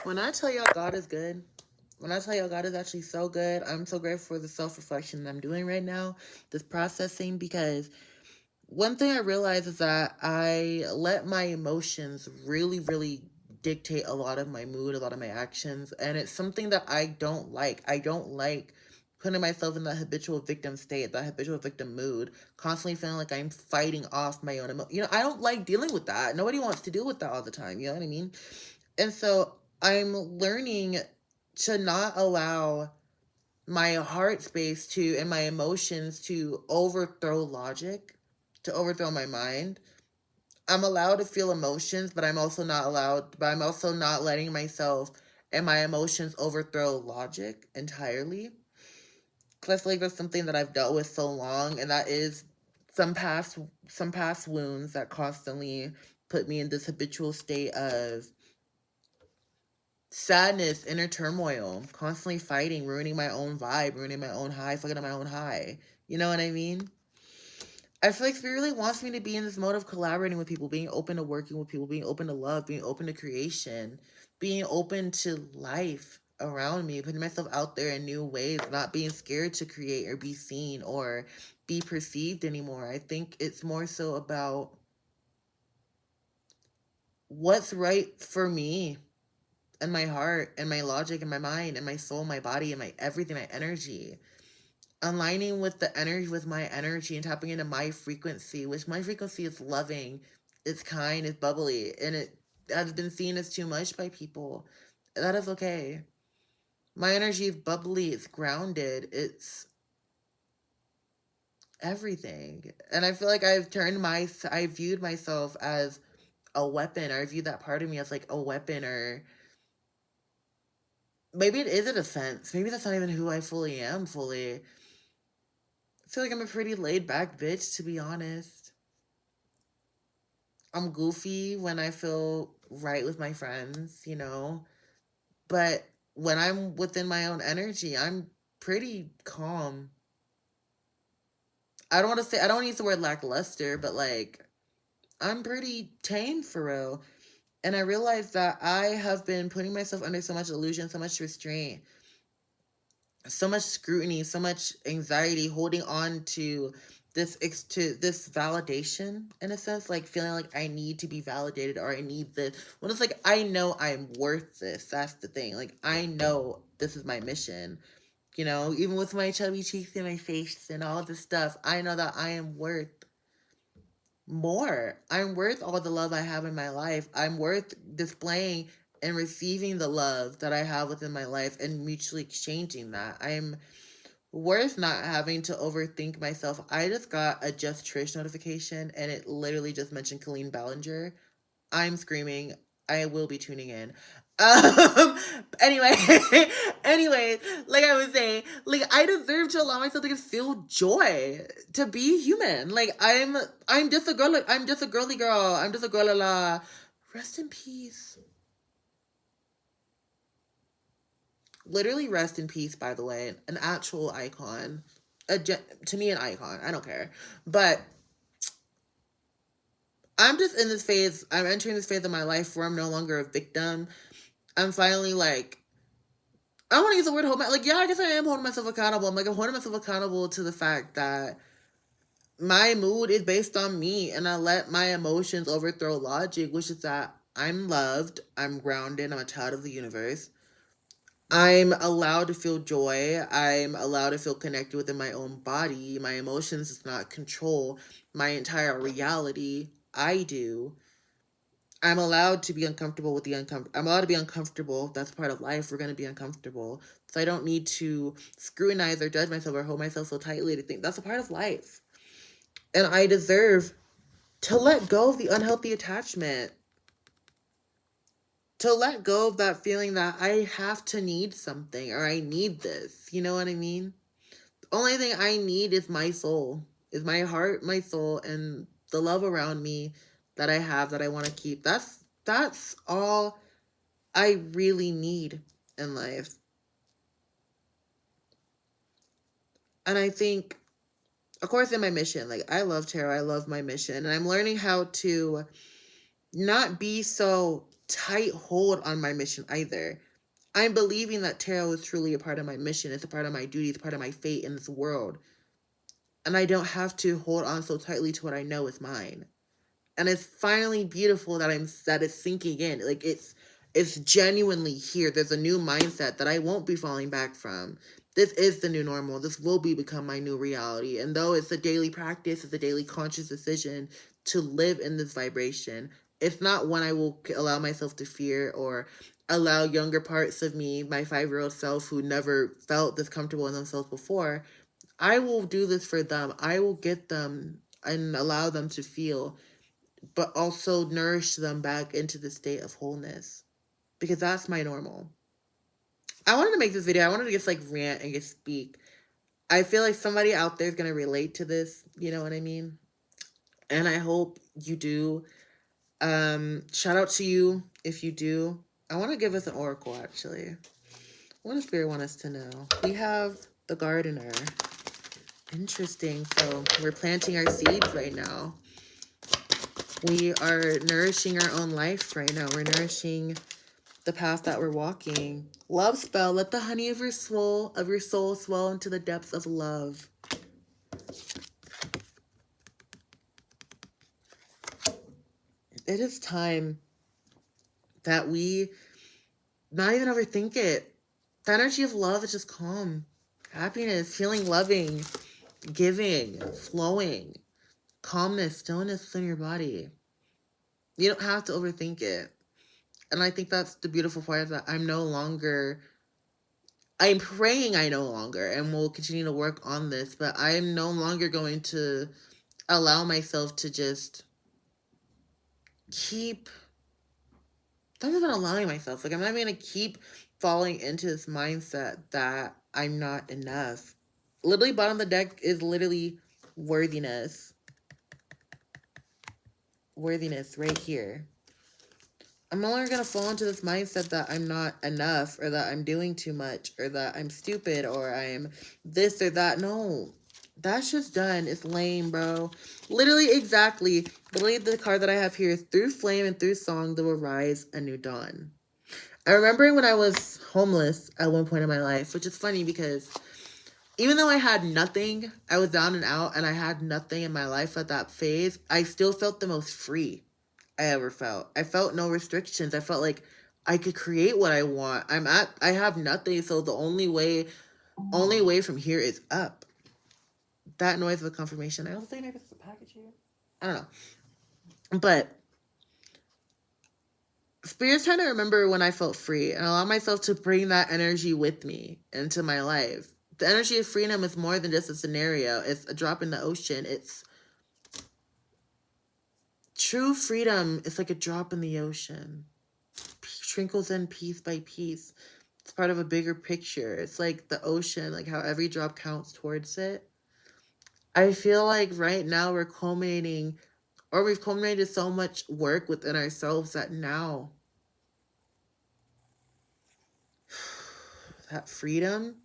When I tell y'all God is good, when I tell y'all God is actually so good, I'm so grateful for the self reflection that I'm doing right now, this processing, because one thing I realize is that I let my emotions really, really dictate a lot of my mood, a lot of my actions, and it's something that I don't like. I don't like putting myself in that habitual victim state, that habitual victim mood, constantly feeling like I'm fighting off my own emotions. I don't like dealing with that. Nobody wants to deal with that all the time. You know what I mean? And so I'm learning to not allow my heart space to and my emotions to overthrow logic, to overthrow my mind. I'm allowed to feel emotions, but I'm also not letting myself and my emotions overthrow logic entirely. Because I feel like that's something that I've dealt with so long, and that is some past some past wounds that constantly put me in this habitual state of sadness, inner turmoil, constantly fighting, ruining my own vibe, ruining my own high, fucking up my own high. You know what I mean? I feel like Spirit really wants me to be in this mode of collaborating with people, being open to working with people, being open to love, being open to creation, being open to life around me, putting myself out there in new ways, not being scared to create or be seen or be perceived anymore. I think it's more so about what's right for me and my heart and my logic and my mind and my soul, my body and my everything, my energy. Aligning with the energy, with my energy and tapping into my frequency, which my frequency is loving, it's kind, it's bubbly, and it has been seen as too much by people. That is okay. My energy is bubbly, it's grounded, it's everything. And I feel like I viewed myself as a weapon, or I viewed that part of me as like a weapon, or maybe it is a defense. Maybe that's not even who I fully am, fully. I feel like I'm a pretty laid back bitch, to be honest. I'm goofy when I feel right with my friends. But when I'm within my own energy, I'm pretty calm. I don't use the word lackluster, but like, I'm pretty tame for real. And I realized that I have been putting myself under so much illusion, so much restraint, so much scrutiny, so much anxiety, holding on to this validation, in a sense, like feeling like I need to be validated, or I need this, when it's like I know I'm worth this. That's the thing. Like, I know this is my mission. Even with my chubby cheeks and my face and all this stuff, I know that I am worth more. I'm worth all the love I have in my life. I'm worth displaying and receiving the love that I have within my life and mutually exchanging that. I'm worth not having to overthink myself. I just got a Just Trish notification, and it literally just mentioned Colleen Ballinger. I'm screaming. I will be tuning in. Um, anyway, anyway, like I was saying, like, I deserve to allow myself to feel joy, to be human. Like, I'm just a girl. I'm just a girly girl. I'm just a girl. La. Rest in peace. Literally, rest in peace. By the way, an actual icon. To me, an icon. I don't care, but I'm just in this phase. I'm entering this phase of my life where I'm no longer a victim. I'm finally like, I don't want to use the word hold my, like, yeah, I guess I am holding myself accountable. I'm holding myself accountable to the fact that my mood is based on me, and I let my emotions overthrow logic, which is that I'm loved, I'm grounded, I'm a child of the universe. I'm allowed to feel joy. I'm allowed to feel connected within my own body. My emotions does not control my entire reality. I do. I'm allowed to be uncomfortable with the uncomfortable. I'm allowed to be uncomfortable. That's part of life. We're going to be uncomfortable. So I don't need to scrutinize or judge myself or hold myself so tightly to think that's a part of life. And I deserve to let go of the unhealthy attachment, to let go of that feeling that I have to need something, or I need this. You know what I mean? The only thing I need is my soul, is my heart, my soul, and the love around me that I have, that I want to keep. That's all I really need in life. And I think, of course, in my mission, like, I love tarot, I love my mission, and I'm learning how to not be so tight hold on my mission either. I'm believing that tarot is truly a part of my mission. It's a part of my duty. It's a part of my fate in this world. And I don't have to hold on so tightly to what I know is mine. And it's finally beautiful that it's sinking in. Like it's genuinely here. There's a new mindset that I won't be falling back from. This is the new normal. This will become my new reality. And though it's a daily practice, it's a daily conscious decision to live in this vibration, it's not one I will allow myself to fear or allow younger parts of me, my 5-year-old self who never felt this comfortable in themselves before. I will do this for them. I will get them and allow them to feel, but also nourish them back into the state of wholeness, because that's my normal. I wanted to make this video. I wanted to just like rant and just speak. I feel like somebody out there is going to relate to this. You know what I mean? And I hope you do. Shout out to you if you do. I want to give us an oracle, actually. What does Spirit want us to know? We have the gardener. Interesting. So we're planting our seeds right now. We are nourishing our own life right now. We're nourishing the path that we're walking. Love spell. Let the honey of your soul swell into the depths of love. It is time that we not even overthink it. The energy of love is just calm, happiness, feeling loving, giving, flowing, calmness, stillness within your body. You don't have to overthink it. And I think that's the beautiful part of that. I'm praying I no longer, and will continue to work on this, but I'm no longer going to allow myself to just not even allowing myself. Like, I'm not even going to keep falling into this mindset that I'm not enough. Literally, bottom of the deck is literally worthiness. Worthiness right here. I'm no longer going to fall into this mindset that I'm not enough, or that I'm doing too much, or that I'm stupid, or I'm this or that. No, that's just done. It's lame, bro. Literally, exactly. Literally, the card that I have here is through flame and through song, there will rise a new dawn. I remember when I was homeless at one point in my life, which is funny because even though I had nothing, I was down and out, and I had nothing in my life at that phase, I still felt the most free I ever felt. I felt no restrictions. I felt like I could create what I want. I have nothing, so the only way from here is up. That noise of a confirmation. I don't think it's a package here. I don't know. But Spirit's trying to remember when I felt free and allow myself to bring that energy with me into my life. The energy of freedom is more than just a scenario. It's a drop in the ocean. It's true freedom. It's like a drop in the ocean. Trickles in piece by piece. It's part of a bigger picture. It's like the ocean, like how every drop counts towards it. I feel like right now we've culminated so much work within ourselves that now that freedom,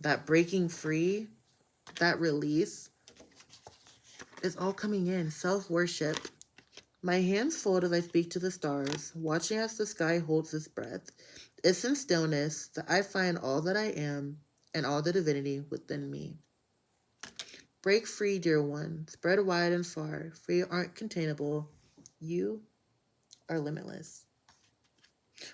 that breaking free, that release is all coming in. Self-worship. My hands fold as I speak to the stars, watching as the sky holds its breath. It's in stillness that I find all that I am and all the divinity within me. Break free, dear one. Spread wide and far, for you aren't containable. You are limitless.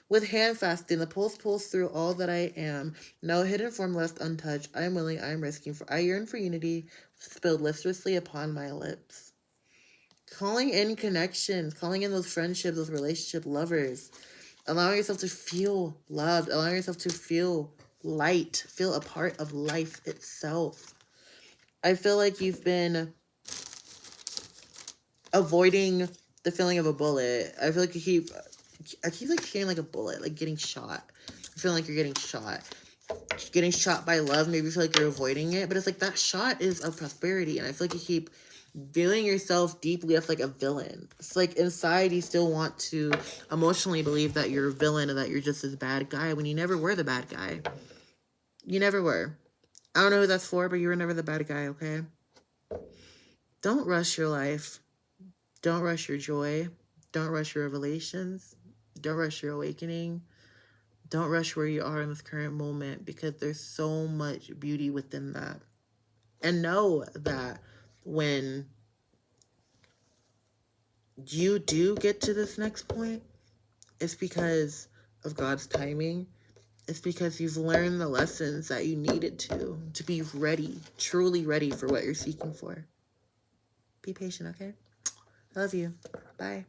With hand fasting, the pulse pulls through all that I am. No hidden form left untouched. I am willing, I am risking, for I yearn for unity, spilled listlessly upon my lips. Calling in connections, calling in those friendships, those relationship lovers. Allowing yourself to feel loved, allowing yourself to feel light, feel a part of life itself. I feel like you've been avoiding the feeling of a bullet. I feel like I keep like feeling like a bullet, like getting shot. I feel like you're getting shot. Getting shot by love, maybe you feel like you're avoiding it, but it's like that shot is of prosperity, and I feel like you keep viewing yourself deeply as like a villain. It's like inside you still want to emotionally believe that you're a villain and that you're just this bad guy when you never were the bad guy. You never were. I don't know who that's for, but you were never the bad guy, okay? Don't rush your life. Don't rush your joy. Don't rush your revelations. Don't rush your awakening. Don't rush where you are in this current moment, because there's so much beauty within that. And know that when you do get to this next point, it's because of God's timing. It's because you've learned the lessons that you needed to be ready, truly ready for what you're seeking for. Be patient, okay? Love you. Bye.